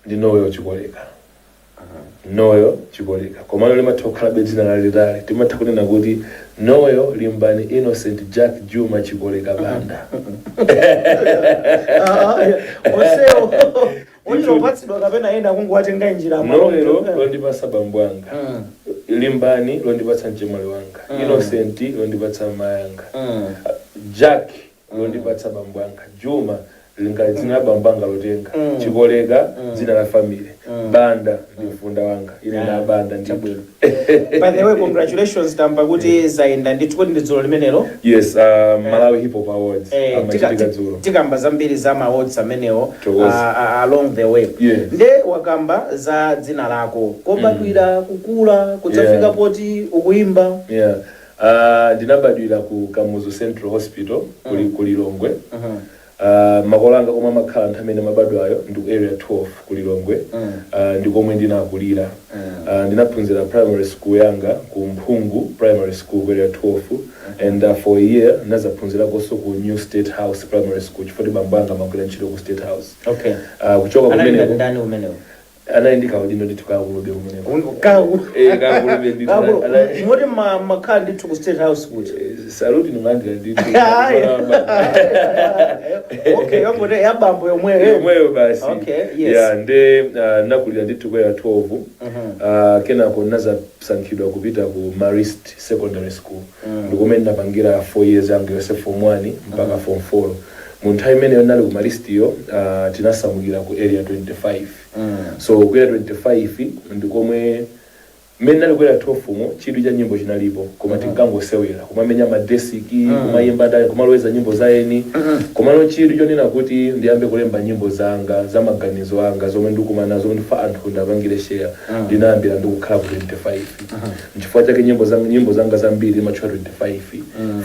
ndi Noel Chikoleka. Noel Chikoleka. Komano limatokhala bedzina lalitali. Timatha kunena kuti Noel Limbani Innocent Jack Juma Chikoleka banda. Oseo. Onyo patsidwa kapena enda kungowatenga njira amalo. Noel londipatsa bambo anga. Limbani londipatsa mchemwali wanga. Innocent londipatsa mayanga. Jack londipatsa bambo anga. Juma linga zina bambanga lotenga. Chikoleka zina la family. Banda ndi mfunda wanga. Ine na banda ndibwera. By the way, congratulations Tamba kuti zaenda ndithu ndidzolo limenelo. Yes, Malawi Hip Hop Awards. Tikamba zambiri za awards amenewo along the way. Nde wakamba za dzina lako. Kobadwira kukula kudzafika poti ukuimba. Ndinabadwira ku Kamuzu Central Hospital ku Lilongwe. Makolanga koma makhala nthamene mabadwayo ndi ku area 12 ku Lilongwe. Ndikomwe ndinakulira. Ndinaphunzira primary school yanga ku Mphungu Primary School ku area 12 and for a year nazaphunzira koso ku New State House Primary School chifukwa bambanga magwira ntchito ku State House. Okay. Kuchoka kumeneko ndani umenewo. Anaindika udino ndituka kulube umenewo. Kulube ndito. Mode makhala ndithu ku State House kuti. Saluti nungandira ndito. Okay, yabone yabambo yomweyo basi. Okay, yes. Nde nakulira ndithu kwa 12. Kenako nazasankhidwa kupita ku Marist Secondary School. Ndikomene napangira 4 years yangu yose form 1 mpaka form 4. Mu nthawi imeneyo nali ku Marist yo tinasamukira ku area 25. So ku area 25 ndikomwe mene nali ku area 12 mo chidu cha nyimbo chinalipo koma tinkangosewera kumamenya madesiki kumayimba ndani kumaloweza nyimbo zaeni komano chidu chonena kuti ndiyambe kulemba nyimbo zanga za maganizo anga zomwe ndikuma nazo ndifa anthu ndapangire share ndinayambira ndikukhala ku 25 nchifukwa chake nyimbo zanga zambiri matchwa 25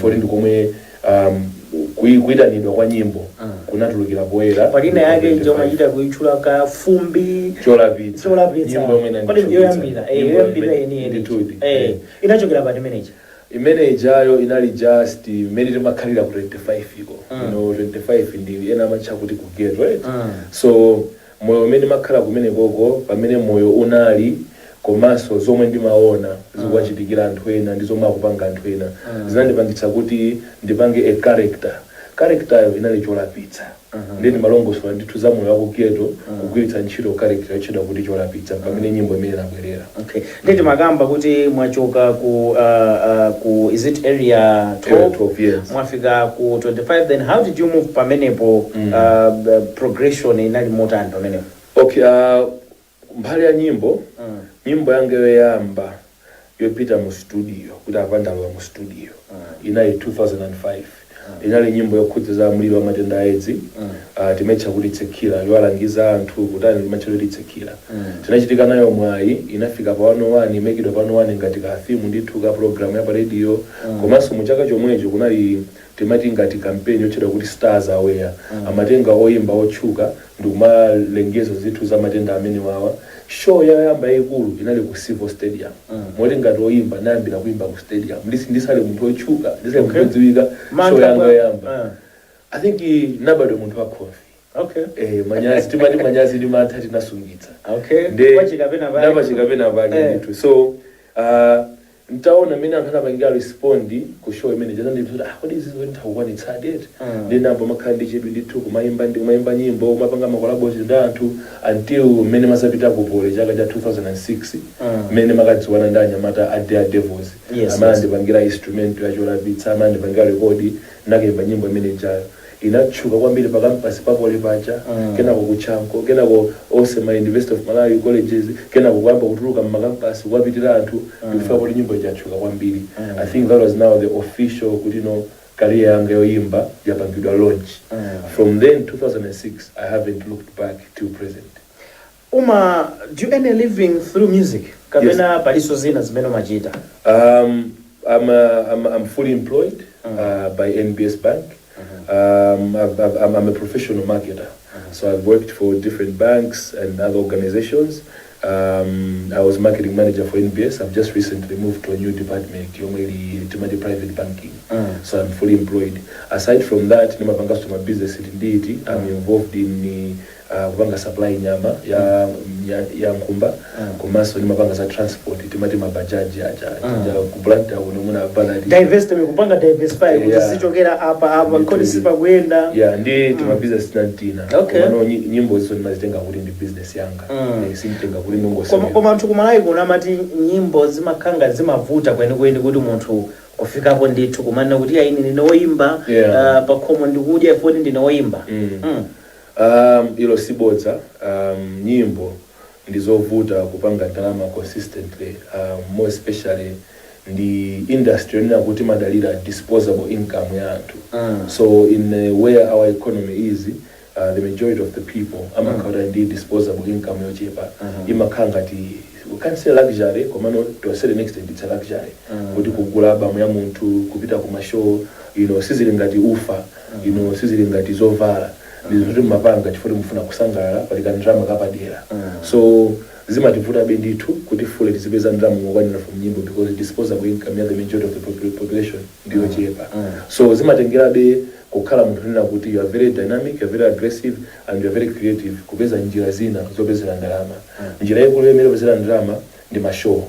foti ndikomwe kuidanidwa kwa nyimbo kunatulukira poera palina yake njo machita kuichula ka fumbi cholapitsa nyimbo imene yoyambira nditudi inachokera pa manager imenejayo inali just imene timakhalira ku 25 iko 25 ndi ena amacha kuti ku get right so moyo umene makhala kumene koko pamene moyo unali komanso zomwe ndimaona zikuwachitikira anthu ena ndi zomwe akupanga anthu ena zinandipangitsa kuti ndipange a character yo inali cholapitsa ndeni malongosola ndithu za moyo wako geto kugwiritsa ntchito character yochedwa kuti cholapitsa pamene nyimbo imene inabwerera. Okay, ndeti makamba kuti mwachoka ku is it area 12 yes. Mwafika ku 25 then how did you move pamenepo progression inali motani pamenepo? Okay, mbali ya nyimbo nyimbo yange yoyamba yopita mu studio kuti apandalowa mu studio inali 2005 inali nyimbo yokhudza mlilo wa matenda aedzi timetcha kuti tsekila yowalangiza anthu kutani limachero litsekila tinachitika nayo mwayi inafika pa 101 imekidwa pa 101 ngati ka theme ndithu ka program ya pa radio komanso mu chaka chomwecho kunali timati ngati campaign yochedwa kuti Stars Aware amatenga oyimba otchuka ndikumalengezo zithu za matenda amene wawa show yayamba ikulu inali ku Civil Stadium moti ngati oyimba nayambira kuimba ku stadium ndisali munthu otchuka ndisali munthu odziwika show yanga yayamba I think nabado munthu wakhofi. Okay. Manyazi timati manyazi limantha tinasungitsa. Okay. Ndapachikapena pake ndithu so ntaona mina anthu anapangira respondi ku show imene jana ndikuti kodi izi zinthu takukwanitsa date ndinambo makhala ndi chidwi ndithu kumayimba nyimbo mapanga makolabos ndi anthu until mmene masapita kupole chaka cha 2006 mmene makadziwana ndi anyamata a Dare Devils amene ndipangira instrument ya cholapitsa amene ndipangira rekodi nakemba nyimbo imene jayo inatchuka kwambiri pa campus papole pacha kenako kuchanko kenako ose ma University of Malawi colleges kenako kuyamba kutuluka mu campus kuwapitira anthu ndifika kuti nyimbo ichachuka kwambiri. I think that was now the official kuti career yanga yoyimba yapangidwa launch. From then 2006 I haven't looked back till present. Do you earn a living through music? Kapena paliso zina zimene machita? I'm fully employed by NBS Bank. I'm a professional marketer, so I've worked for different banks and other organizations. I was marketing manager for NBS. I've just recently moved to a new department, private banking. So I'm fully employed. Aside from that, my business indeed, I'm involved in kupanga supply nyama ya nkumba komanso nimapanga za transport timati mabajaji aja ku Blantyre muna banali diversity kupanga diversify kuti sichokera apa kodi sipakuyenda ndi tima business nantina komano nyimbo izo nimazitenga kuti ndi business yanga simtenga kuti ndongosema koma anthu kumalayi kuna amati nyimbo zimakhanga zimavuta kwenikweni kuti munthu kufikapo ndithu kumana kuti ayi ndinoyimba pakhomo ndikudya ifoti ndinoyimba ilo sibodza nyimbo ndizovuta kupanga ndalama consistently more especially the industry nina kuti madalira disposable income ya anthu so in where our economy is the majority of the people amakhala ndi disposable income yochepa imakhanga ti we can't say luxury komano to a certain extent it's a luxury kuti kugula album ya munthu kupita ku mashow sizili ngati ufa sizili ngati zovala ndizo mapanga chifukwa mufuna kusangalala palika ndrama kapadera so zimativuta bendithu kuti fule tizipeza ndrama ngokwanira from nyimbo because disposable income ya the majority of the population ndiyo chepa so zimatengera be kukhala munthu nina kuti you are very dynamic, you are very aggressive and you are very creative kupeza njira zina zopezera ndalama njira yakulu yemene kupezera ndalama ndi mashow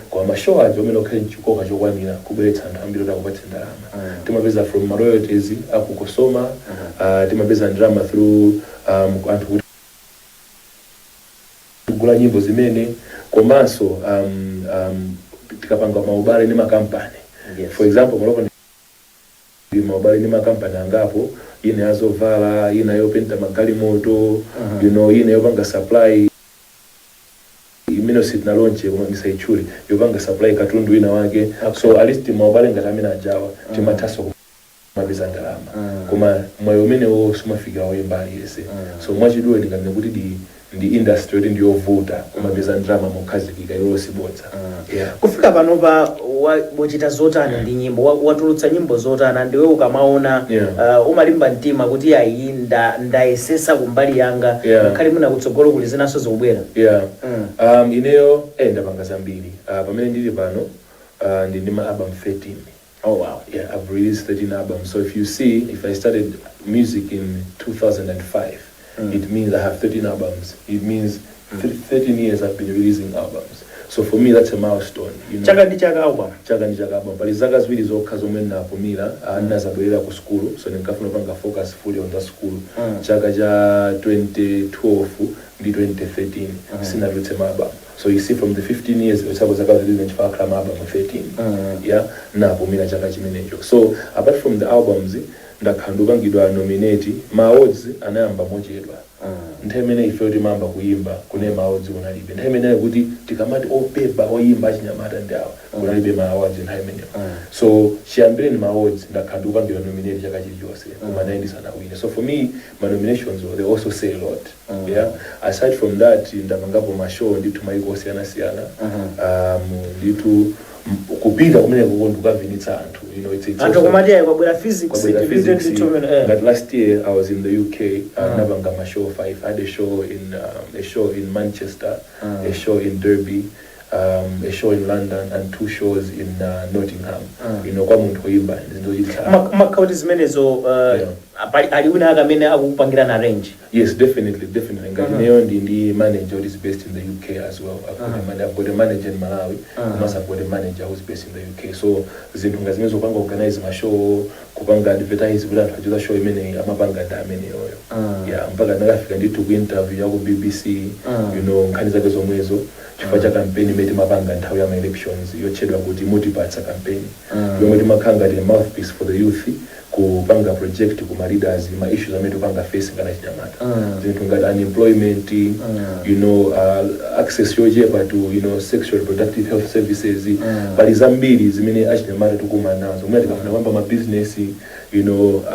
kwa mashow ajo amene okhale chikoka chokwanira kubweretsa anthu ambiri kuti akupatse ndalama timapeza from ma royalties akukosoma timapeza ndalama through anthu kuti kugula nyimbo zimene komanso tikapanga maubale ndi makampani for example malopo maubale ndi makampani angapo ine azovala ine yopenta magalimoto ine yopanga supply imeno sitina launch kuma misaichuli yopanga supply katundu ina wake so at least maubale ngatamina ajawa timataso mapeza ndalama koma mwayo umene wo sumafika oyembali yese so mwachidwe ndingane kuti ndi industry ndi yovuta kumapeza ndalama mokhazikika yosibodza kufika pano pa wochita zotani ndi nyimbo watulutsa nyimbo zotani ndiwe ukamaona umalimba mtima kuti ayi ndayesesa kumbali yanga khali muna kutsogolo kuli zinaso zikubwera ineyo ndapanga zambiri pamene ndili pano ndi ma album 13. Oh wow. Yeah, I've released 13 albums. So if I started music in 2005, it means I have 13 albums. It means 13 years I've been releasing albums. So for me that's a milestone. Chaka ndi chaka album. Chaka ndi chaka album. Pali zaka ziwiri zokha zomwe napumira anazabwerera ku school, so ndikafuna panga focus fully on the school. Chaka cha 2012 ndi 2013 sinarutse album. So you see from the 15 years usabo zaka zilizwe chifakhala album 13 napumira chaka chimenecho. So apart from the albums ndakhandupangidwa nominate ma awards anayamba mochedwa nthemene ife kuti mamba kuimba kune ma awards unalibe nthemene kuti tikamati opepa oyimba achinyamata ndawo kunalibe ma awards nthemene so chiyambire ni ma awards ndakhandupangidwa nominate chaka chilichonse kuma 90 sana win. So for me my nominations they also say a lot. Aside from that ndapangapo ma show ndithu maiko siyana ndithu kupita kumene kukondukavinitsa anthu it's anthu kumati kwabwera physics but last year I was in the UK nabanga ma show 5. I had a show in Manchester, a show in Derby, a show in London and 2 shows in Nottingham. Kwa munthu oyimba ndizochitsa makauti zimenezo ali una akamene akupangira na range. Yes, definitely ngati neyo ndi manager who is based in the UK as well. I've got a manager in Malawi, must have got a manager who's based in the UK. So zinthu ngazimene zopanga organize ma show kupanga advertise kuti anthu achiza show imene amapanga da amene yoyo mpaka ndakafika ndithu ku interview ya ku BBC nkhani zake zomwezo chifukwa cha campaign imene mapanga nthawi ya elections yochedwa kuti multi-parts campaign yomwe timakhanga ndi mouthpiece for the youth kupanga project kuma leaders ma issues amene tupanga face kana chinyamata zinthu ngati unemployment access yochepa to sexual reproductive health services pali zambiri zimene achinyamata tukumana nazo mwina tikafuna kwamba ma business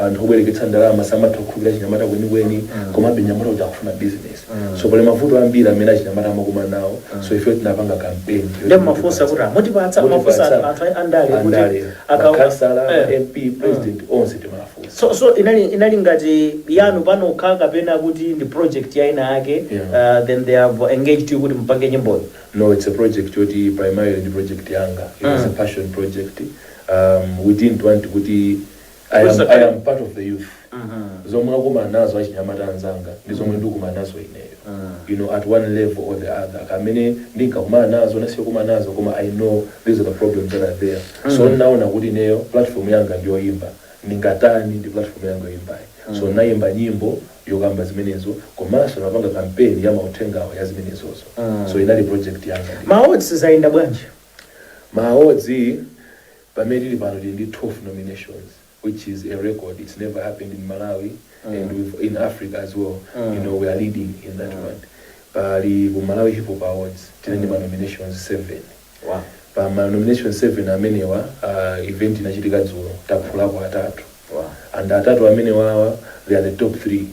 anthu obwereketsa ndalama samatha kukhulupirira chinyamata kwenikweni komabe chinyamata kuti akufuna business so pali mavuto ambiri amene achinyamata amakumana nawo so ife tinapanga campaign ndi mafunsa kuti mutipatsa mafunsa anthu andale kuti akansala MP president onse timafunsa so inali ngati yanu pano khaka pena kuti ndi project ya ina yake then they have engaged you kuti mpange nyimbo. No, it's a project yoti primarily the project yanga. It was a passion project. We didn't want to I am part of the youth. zomwe akumana nazo achinyamata anzanga ndi zomwe ndikumana nazo ineyo at one level or the other kamene ndinkakumana nazo nasiyo kumana nazo koma I know these are the problems that are there so naona kuti ineyo platform yanga ndiyoyimba ndingatani ndi platform yanga yoyimbayi so nayimba nyimbo yokamba zimenezo komanso napanga kampeni ya mauthengawo ya zimenezozo so inali project yanga ma-awards zayenda bwanji ma-awards pamene tili pano tili ndi 12 nominations which is a record. It's never happened in Malawi and in Africa as well. We are leading in that one. But the Malawi Hip Hop Awards, tili ndi nominations 7. Wow. But my nominations 7 amenewa event inachitika dzulo taphulapo atatu. Wow. And atatu amenewa they are the top 3.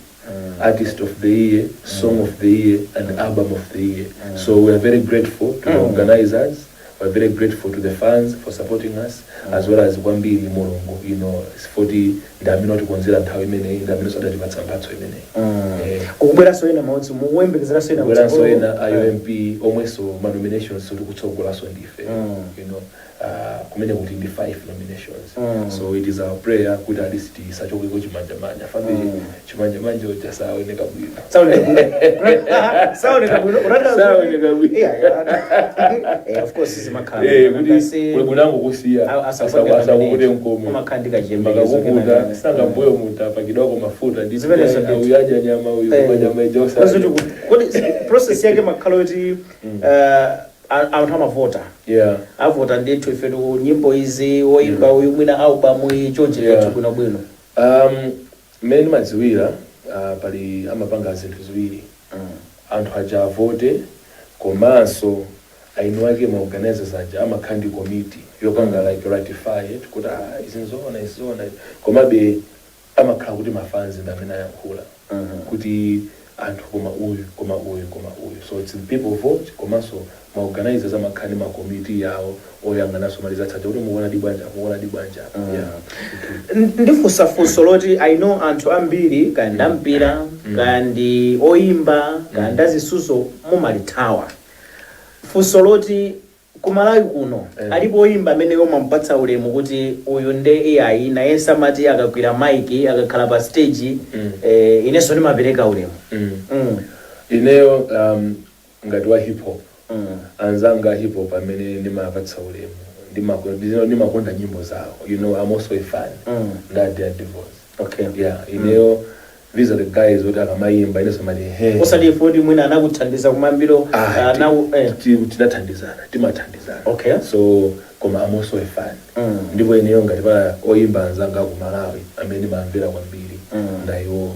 Artist of the year, song of the year, and album of the year. So we are very grateful to the organizers. We're very grateful to the fans for supporting us, as well as Wambiri Mulungu, it's 40 ndamino tikonzera nthawi imene ndamino sodatipatsa mphatso imene kubwera soyena mautsi muwembekezera soyena kubwera soyena IOMP omweso ma nominations tikutsogolanso ndife kumene kuti ndi 5 nominations so it is our prayer kuti at least tisachokeko chimanjamanja family chimanjamanja chasaoneka bwino saoneka bwino of course simakhala kuti kulibunango kusiya asakukuti mkomo makhandika jembe makakukuta sanga mboyo mutapa kidogo mafuta ndi uyaja nyama uyu nyama ijosa kodi process yake makhala kuti anthu amavota avota ndithu ife nyimbo izi woimba uyu mwina album chonchi bwinobwino mmene madziwira pali amapanga zinthu ziwiri anthu aja avote komanso ainu ake ma-organizers aja amakhandi committee yopanga like ratify it kuti izinzona komabe amakhala kuti mafanzi ndamene ayankhula kuti anthu koma uyu so it's the people vote komanso ma-organizers amakhandi ma-committee yawo oyang'anaso malizatsaja kuti muona di bwanja ndifunsafunso loti I know anthu ambiri kandi ampira kandi oyimba kandi azisuzo mumalithawa funso loti kumalawi kuno alipo oyimba amene mwampatsa ulemu kuti uyu nde AI naye samati akakwira mic akakhala pa stage inenso ndimapereka ulemu ineyo ngati wa hip hop anzanga hip hop amene ndimapatsa ulemu ndimakonda nyimbo zawo I'm also a fan that they are divorced ineyo these are the guys what akamayimba ineso mali osalifodi mwina anakuthandiza kumambiro timathandizana so koma I'm also a fan ndipo ineyo ngati pa oyimba anzanga ku Malawi amene mamvera kwambiri ndayiwo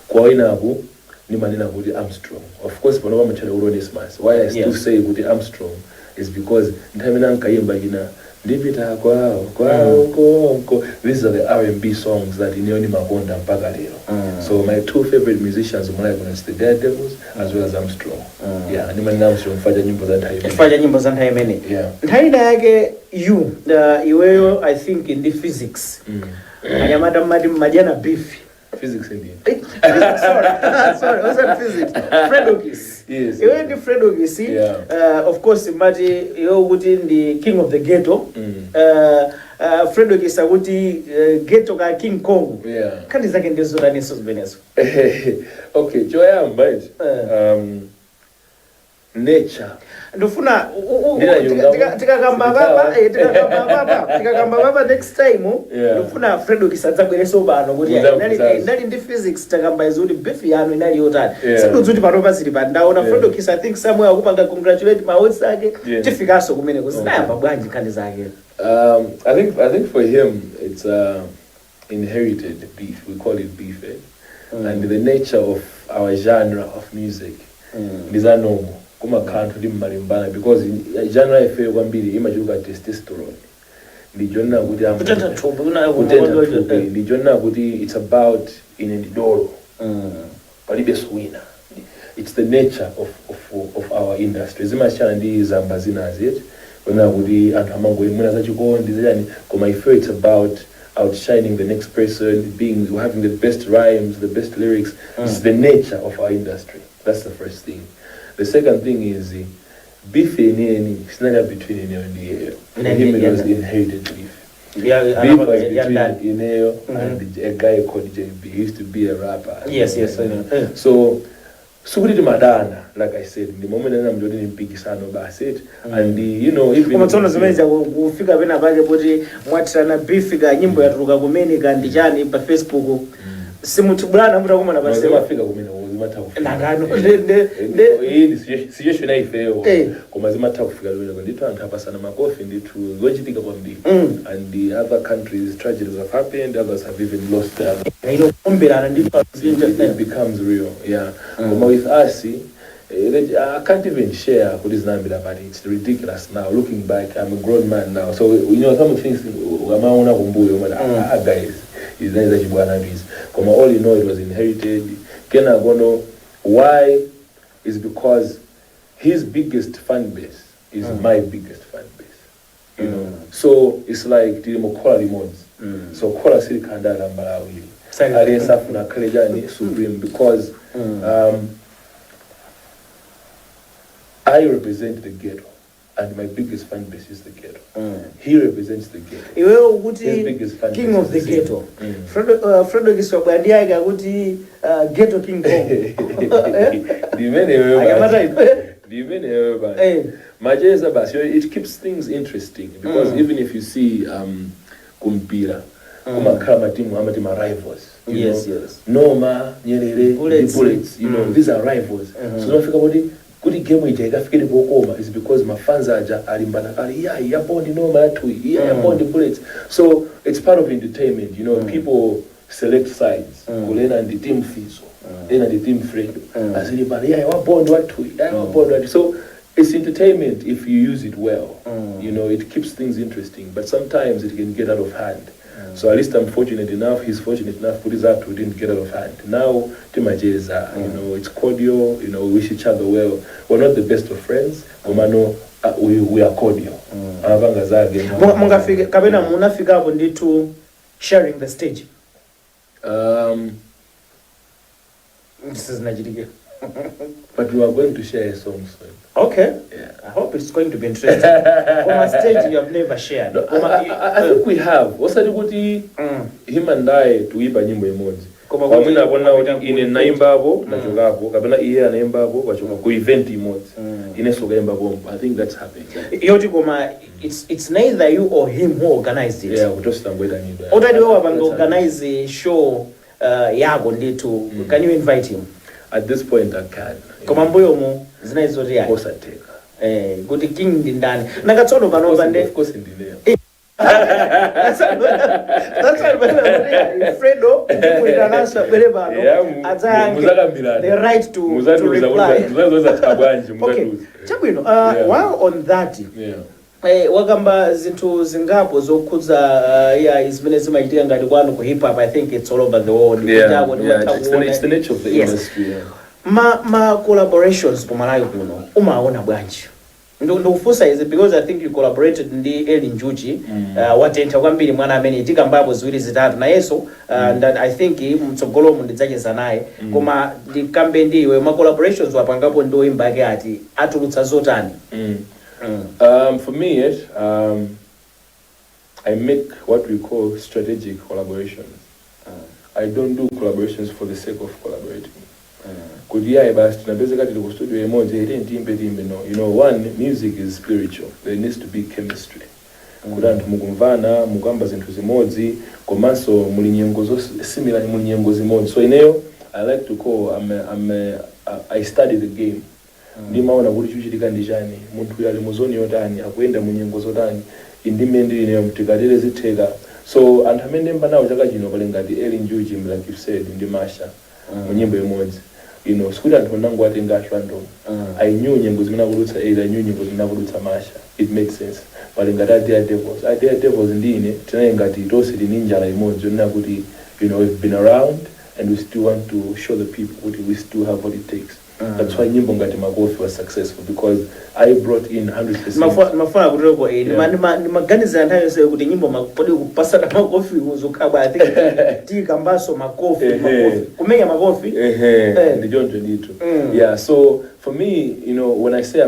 kwa inaku nimanena kuti Armstrong of course pano pamachana uronismas why I still say kuti Armstrong is because nthamina nkayimba ina ndipita kwao these are the R&B songs that ineoni makonda mpaka lero so my 2 favorite musicians is the Daredevils as well as Armstrong nimanena Armstrong fanya nyimbo za nthawi imene nthawi yake iweyo I think in the physics anyamata majana beef physics indeed. sorry, wasn't physics. Fredogis. Yes. You went to Fredogis. Of course, Mati, you would in the king of the ghetto. Fredogis, I would ghetto guy King Kong. Can you second this one? Okay, Joya, but nature. Ndofuna tikakamba baba next time ndofuna Fredogis adzabwereso pano kuti ndali ndi physics takamba izoti beef yanu inali yotani sindozuti pano pasili pa ndaona Fredogis I think somewhere akupanga congratulate maodzi ake tifikaso kumene kuzinayamba bwanji nkhani zake I think for him it's inherited beef, we call it beef and the nature of our genre of music is normal kuma kanthu limalimbana because genre ife kwambiri imachuka testosterone ndijonna kuti ndijonna kuti it's about inendidolo palibe swina it's the nature of our industry zimachana ndi zamba zinazi kuna kuti anthu amangoyimuna zachikondi zachani koma ife it's about outshining the next person, having the best rhymes, the best lyrics. It's the nature of our industry. That's the first thing. The second thing is beef it's not between and the air. For him it was inherited beef. beef was between Ineo and a guy called JB. He used to be a rapper. Yes. So kuti madana, like I said, the moment I'm doing big son about it, and even kuma zimeza kufika pena pake kuti mwatirana beef ka nyimbo yatuluka kumene kandi chani pa Facebook simutibulana mutakumana basi mafika kumene nangano situation ifeo koma zimatha kufika lwelo ndithu anthu apasana makofi ndithu zochitika kwambiri and the other countries tragedies have happened, others have even lost their it becomes real. Koma with us I can't even share what is Nambila, but it's ridiculous now. Looking back, I'm a grown man now, so some things guys is all you know, it was inherited. Kena Gono, why is because his biggest fan base is my biggest fan base. So it's like the quality mods. So quality kanda lambalawi. Alisa funa kalejani supreme because I represent the ghetto, and my biggest fan base is the ghetto. He represents the ghetto. His biggest fan king base of the ghetto. Fredo Kiswabwandia gaguti ghetto king Kong. It keeps things interesting because even if you see kumpira, kuma rivals. Yes. Noma, Nyerere, Bullets. These are rivals. So don't think about it. Good game with Jagafikiri Bokoma is because my fans are Alimbana, Yabondi Noma Tui, Yabondi Bullets. So it's part of entertainment, people select sides. Kulena and the team Fiso, then and the team Fredo. As anybody, so it's entertainment if you use it well. It keeps things interesting, but sometimes it can get out of hand. So at least I'm fortunate enough, he's fortunate enough, put his out, we didn't get out of hand. Now, Timajeza, it's cordial, we wish each other well. We're not the best of friends, but we are cordial. Kabena munafika hapo nditu sharing the stage. This is Nigeria. But we are going to share a song soon. Okay. Yeah. I hope it's going to be interesting. From a stage you have never shared. No, I think we have. What's that about him and I to iba nyimbo emoji? Kwa mina bona ine naimba hapo na choka hapo. Kabla iye anaimba hapo kwa choka ku event emoji. Ine soga imba hapo. I think that's happening. Yoti koma it's neither you or him who organized it. Yeah, kutosta ngweda nyido. Already we have organize a show yako nditu. Can you invite him? At this point I can. Koma mboyo mu zina izo ria. Of course I take. Kuti king ndi ndani. Nakatsono panova nde. Of course ndine. That's Fredo kuitanasa bere bano. The right to reply. Okay. Chabwino, while on that. Wakamba zintu zingapo zokuza zimene zimachitika ngati kwanu ku hip hop. I think it's all over the world. It's the nature of the industry. Ma collaborations pomalayo kuno umaona bwanji? Ndokufusa is it because I think you collaborated ndi Eli Njuchi watenta kwambiri mwana amene itika mbapo ziwiri zitatu na yeso and I think mtsogolo mu ndidzacheza naye koma ndikambe ndiwe ma collaborations wapangapo ndo imba yake ati atulutsa zotani. For me, I make what we call strategic collaborations. I don't do collaborations for the sake of collaborating. One, music is spiritual. There needs to be chemistry. Kudantu mugumvana, mugamba zintu zimozi, komanso mulinyengozo similar mulinyengozi zimozi. So I like to call I study the game. Ndimaona kuti chuchitika ndijani munthu yali muzoni yotani akuenda munyengo zotani indimende ine mutikatele zitheka so anthu amene mba nawo chaka chino pali ngati Eli Njuchi like you said ndi Masha munyimbo imodzi sikuti anthu nangu atenga ashwando I knew nyengo zimene akulutsa Eli I knew nyengo zimene akulutsa Masha it makes sense pali ngati Dear Devils ndine tinaye ngati tonse tininjala imodzi yonena kuti we've been around and we still want to show the people that we still have what it takes. That's why Nyimbo Ngati Makofi was successful because I brought in 100%. Mafuna kutoko maganiza ntayo se kuti nyimbo makodi kupasa na makofi uzukaba I think tika mbaso makofi kumenya makofi ndijo ndito. Yeah, so for me, when I say I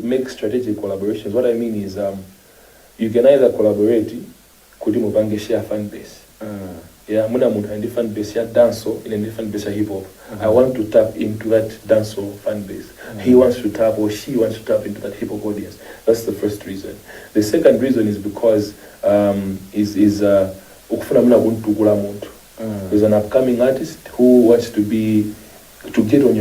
make strategic collaborations, what I mean is you can either collaborate kuti mupange share fan base. Yeah, muna muntu ndi fan base ya dancehall ine ndi fan base ya hip hop. I want to tap into that dancehall fan base. He wants to tap, or she wants to tap into that hip hop audience. That's the first reason. The second reason is because ukufuna muna kuntukula muntu. There's an upcoming artist who wants to get on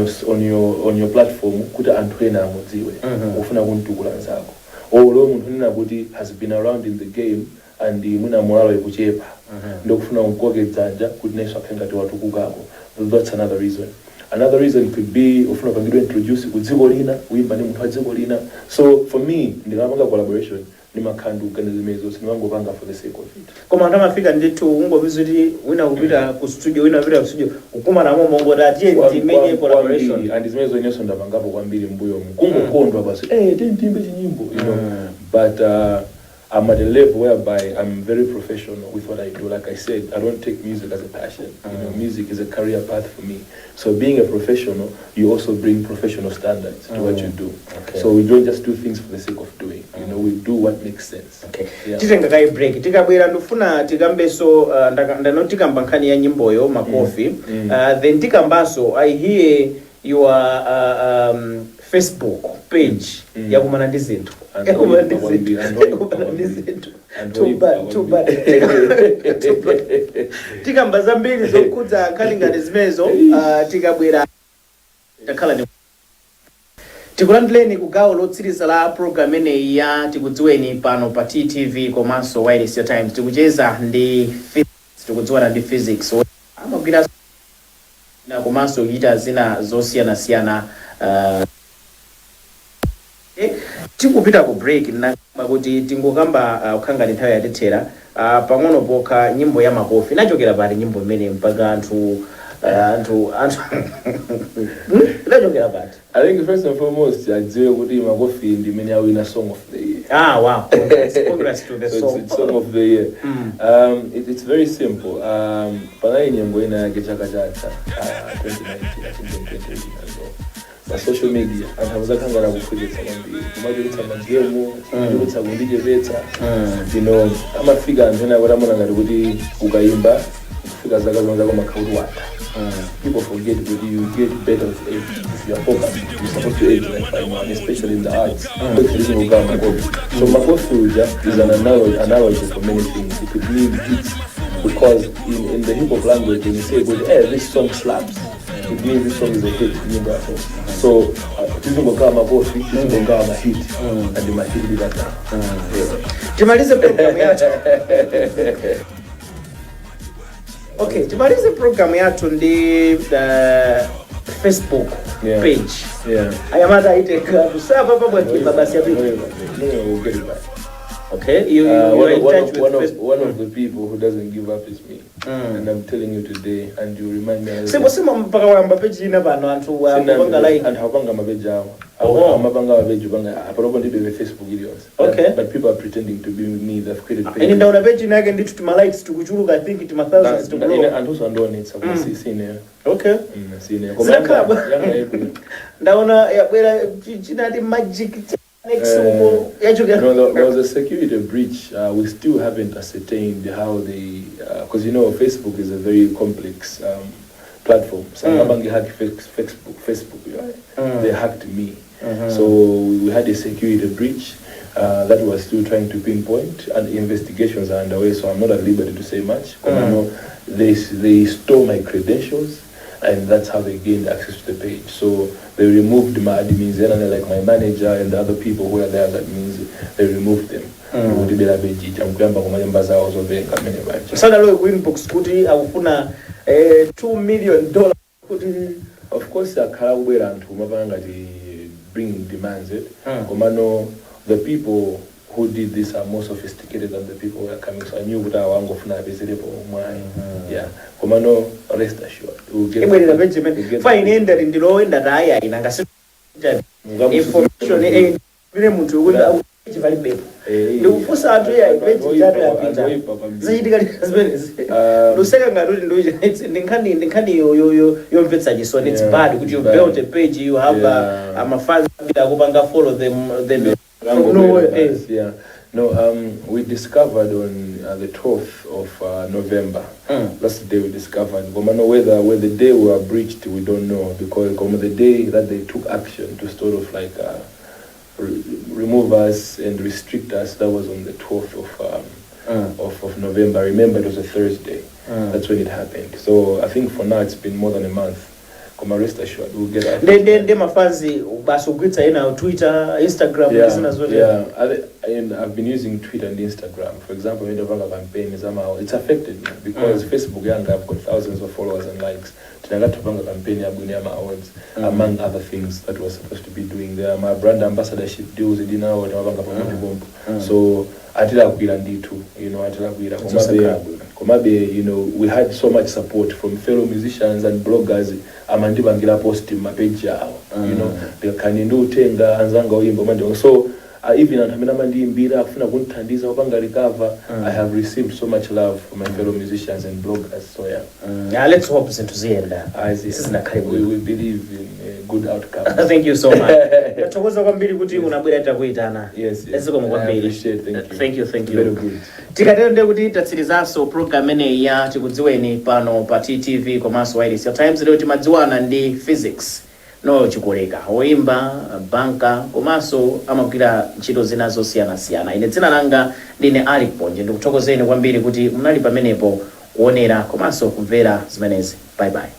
your platform kuti anthu ena amudziwe. Ufuna kuntukula nzako. Olo muntu nina kuti has been around in the game and muna mulalo ikuchepa. Ndokufuna unkoke dzanja kuti neso akengati watukukako. That's another reason. Another reason could be ufuna pangidwe introduce kudziko lina, uimba ni muntu wa dziko lina. So for me, ndingamanga collaboration ni makhanduganizimezo sinimangopanga for the sake of it. Koma anthu amafika ndithu ungopiziti wina kupita ku studio, wina kupita ku studio ukuma namo mongoti atiye timenye collaboration. And zimezo inyeso ndapangapo kwambiri mbuyo mkungokondwa basi timbe chinyimbo, you know. But I'm at a level whereby I'm very professional with what I do. Like I said, I don't take music as a passion. You know, music is a career path for me. So being a professional, you also bring professional standards to what you do. Okay. So we don't just do things for the sake of doing. You know, we do what makes sense. Okay. Titenga kai break. Tikabwera ndufuna tikambeso ndanotikamba nkhani ya nyimboyo Makofi. Then tikambaso I hear your Facebook page yakumana ndi zinthu. Too bad. Tikamba zambiri zokhudza nkhani ngati zimezo tikabwera takhala ni tikulandileni kugawo lotsiriza la program ineyi ya tikudziweni pano pa TTV komanso Wireless Your Times. Tikucheza ndi tikudziwana ndi physics amagwira na komanso kuchita zina zosiyana tikupita ku break na kuti tingokamba ukhangani nthawi yatithera pang'ono pokha nyimbo ya Makofi inachokera pali nyimbo imene mpaka anthu inachokera pati. I think first and foremost adziwe kuti Makofi ndi imene awina song of the year. Wow, congrats to the song. It's song of the year. It's very simple. Panai nyimbo ina yake chaka chatha 2019 I think 2020 social media and havuza kangana kukhulisa kwambiri kumaje kuti amagemu kuti akundije betsa you know amafika anthu ena kuti amona ngati kuti ukayimba kufika zaka zonza kwa makhawuli wata people forget that you get better with age if you are focused. You're supposed to age like 5 months, especially in the arts. So Makofi is an analogy for many things. It could mean hits because in the hip hop language when you say this song slaps, it means this song is a hit. So this is Makofi, this is a hit, and my hit is that. Tumalize program yetu. Okay, tumalize program yetu ndi Facebook page. Ayamata iteka kusaba papa kwa basi ya video. We'll get it back. Okay, you are in touch with one of the people who doesn't give up is me. And I'm telling you today, and you remind me. Sema mpaka wamba page ina bano antu wanga like and hapanga mabeja hawo. Amapanga mabeja banga aparobo ndi be Facebook videos. Okay. But people are pretending to be me. They've created page. And ndaona page ina yake nditu tuma likes tukuchuluka I think it ma thousands to grow. And also ndo need some see Okay. See there. Komanda. Ndaona ya bwera china di magic. There was a security breach. We still haven't ascertained how they, because Facebook is a very complex platform. Somebody hacked Facebook, right? They hacked me. So we had a security breach that was still trying to pinpoint, and investigations are underway. So I'm not at liberty to say much. They stole my credentials. And that's how they gained access to the page. So they removed my admins, and like my manager and the other people who are there, that means they removed them. $2 million. Of course, bring demands it. The people who did this are more sophisticated than the people who are coming. So I knew what I want to have. Yeah. Komano, rest assured. We'll get fine ender in the law in that I information muntu wenda very big. The first area I bet it's bad. Could you build a page? You have a fan follow them. Yeah. No, we discovered on the 12th of November. That's the day we discovered. Whether the day we were breached, we don't know, because the day that they took action to sort of like remove us and restrict us, that was on the 12th of November. Remember, it was a Thursday. That's when it happened. So I think for now it's been more than a month. Rest assured, we'll get out. Then mafanzi basi ukita ina Twitter, Instagram, and I've been using Twitter and Instagram. For example, when the campaign is it's affected me because Facebook I've got thousands of followers and likes. Tinagata campaign awards, among other things that we're supposed to be doing there. My brand ambassadorship deals in so atila kuilanditu, atila kuila. We had so much support from fellow musicians and bloggers. Amandibangira post in my page yao. They can do tenga anzanga oyimbo mandi. So even I have received so much love from my fellow musicians and bloggers. So let's hope this is we believe in a good outcome. Thank you so much. Yes, thank you. Very good. Tikatende kuti tatsirizanso program ene ya tikudziweni pano pa TTV komanso wireless. Times leo timadziwana ndi physics no chikoleka oimba banka komanso amagwira ntchito zina zosiyana. Ine dzina langa ndine Alec Ponje, ndikuthokozeni kwambiri kuti munali pamenepo kuonera komanso kumvera zimenezi. Bye bye.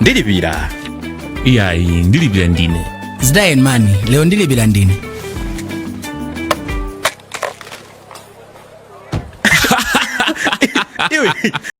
Ndilibira ndilibira ndine Zdayen mani leo ndilibira ndine iwe